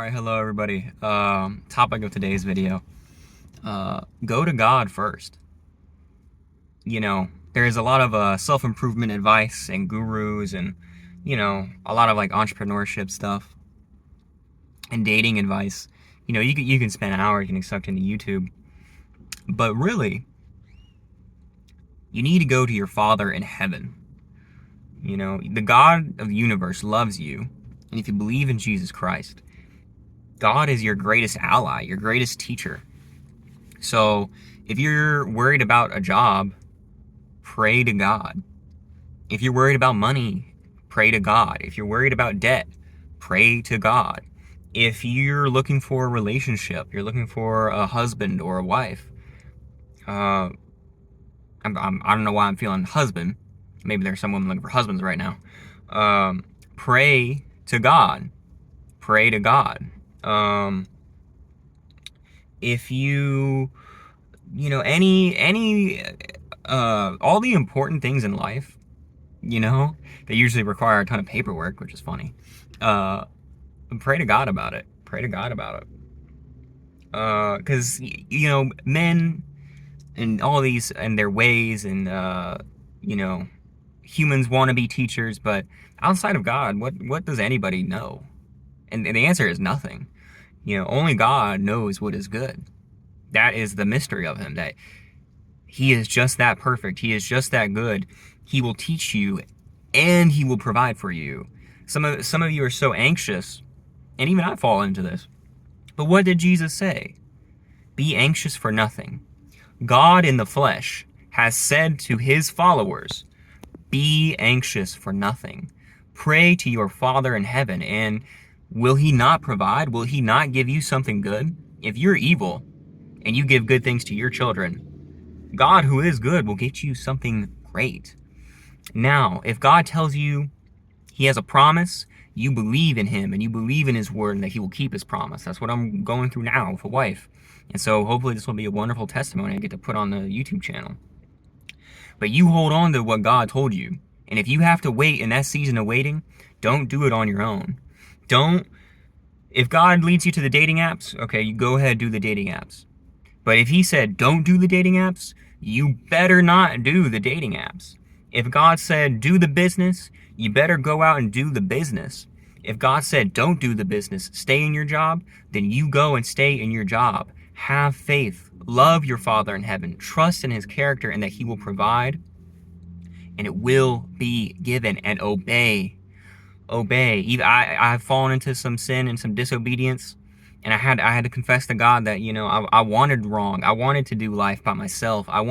Alright, hello everybody. Topic of today's video. Go to God first. There's a lot of self-improvement advice and gurus and, a lot of like entrepreneurship stuff and dating advice. You can spend an hour getting sucked into YouTube. But really, you need to go to your Father in heaven. The God of the universe loves you. And if you believe in Jesus Christ, God is your greatest ally, your greatest teacher. So if you're worried about a job, pray to God. If you're worried about money, pray to God. If you're worried about debt, pray to God. If you're looking for a relationship, you're looking for a husband or a wife, I don't know why I'm feeling husband. Maybe there's some women looking for husbands right now. Pray to God. Pray to God. If all the important things in life, they usually require a ton of paperwork, which is funny. Pray to God about it. Pray to God about it. Because, men and all these and their ways and, humans want to be teachers, but outside of God, what does anybody know? And the answer is nothing. Only God knows what is good. That is the mystery of him, that he is just that perfect. He is just that good. He will teach you and he will provide for you. Some of you are so anxious, and even I fall into this. But what did Jesus say? Be anxious for nothing. God in the flesh has said to his followers, be anxious for nothing. Pray to your Father in heaven, and will he not provide? Will he not give you something good? If you're evil and you give good things to your children, God, who is good, will get you something great. Now, if God tells you he has a promise, you believe in him and you believe in his word and that he will keep his promise. That's what I'm going through now with a wife. And so hopefully this will be a wonderful testimony I get to put on the YouTube channel. But you hold on to what God told you. And if you have to wait in that season of waiting, don't do it on your own. If God leads you to the dating apps, okay, you go ahead, do the dating apps. But if he said, don't do the dating apps, you better not do the dating apps. If God said, do the business, you better go out and do the business. If God said, don't do the business, stay in your job, then you go and stay in your job. Have faith. Love your Father in heaven. Trust in his character and that he will provide. And it will be given. And obey. Obey. I've fallen into some sin and some disobedience. And I had to confess to God that, I wanted wrong. I wanted to do life by myself. I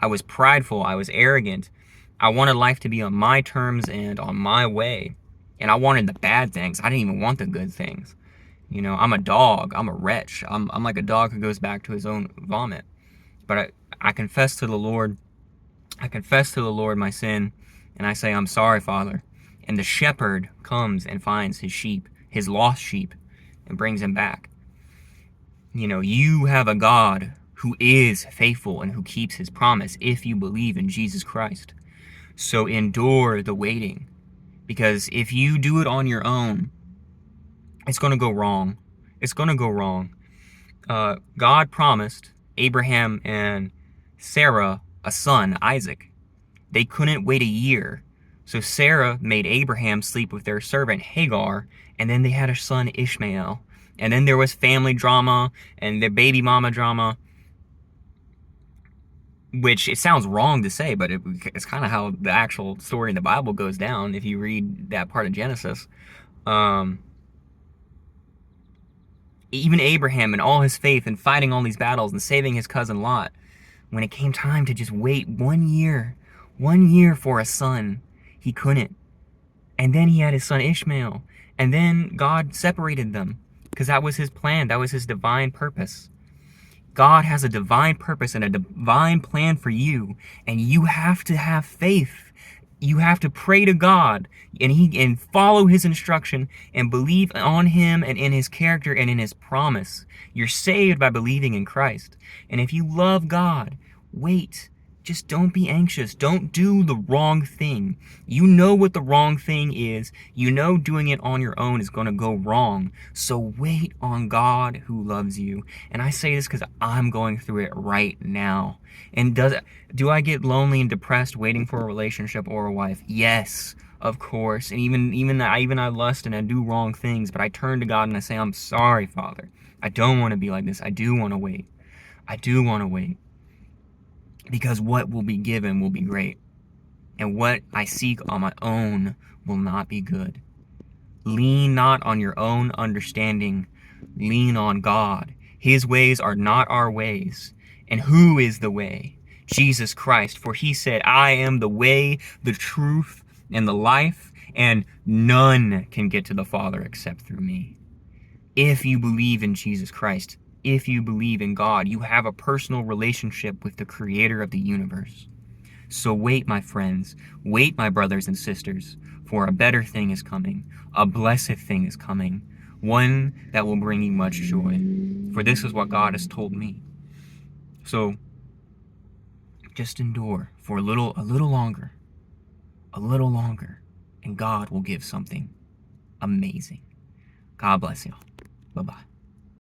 was prideful. I was arrogant. I wanted life to be on my terms and on my way. And I wanted the bad things. I didn't even want the good things. I'm a dog. I'm a wretch. I'm like a dog who goes back to his own vomit. But I confess to the Lord. I confess to the Lord my sin. And I say, I'm sorry, Father. And the shepherd comes and finds his sheep, his lost sheep, and brings him back. You have a God who is faithful and who keeps his promise if you believe in Jesus Christ. So endure the waiting, because if you do it on your own, it's going to go wrong. It's going to go wrong. God promised Abraham and Sarah a son, Isaac. They couldn't wait a year. So Sarah made Abraham sleep with their servant Hagar, and then they had a son, Ishmael. And then there was family drama and the baby mama drama, which it sounds wrong to say, but it's kind of how the actual story in the Bible goes down if you read that part of Genesis. Even Abraham and all his faith and fighting all these battles and saving his cousin Lot, when it came time to just wait 1 year for a son, he couldn't. And then he had his son Ishmael. And then God separated them because that was his plan. That was his divine purpose. God has a divine purpose and a divine plan for you, and you have to have faith. You have to pray to God and follow his instruction and believe on him and in his character and in his promise. You're saved by believing in Christ. And if you love God, wait. Just don't be anxious. Don't do the wrong thing. You know what the wrong thing is. You know doing it on your own is going to go wrong. So wait on God who loves you. And I say this because I'm going through it right now. And do I get lonely and depressed waiting for a relationship or a wife? Yes, of course. And even I lust and I do wrong things, but I turn to God and I say, I'm sorry, Father. I don't want to be like this. I do want to wait. I do want to wait. Because what will be given will be great. And what I seek on my own will not be good. Lean not on your own understanding. Lean on God. His ways are not our ways. And who is the way? Jesus Christ. For he said, I am the way, the truth, and the life, and none can get to the Father except through me. If you believe in Jesus Christ, if you believe in God, you have a personal relationship with the creator of the universe. So wait, my friends, wait, my brothers and sisters, for a better thing is coming, a blessed thing is coming, one that will bring you much joy. For this is what God has told me. So just endure for a little longer, and God will give something amazing. God bless y'all. Bye-bye.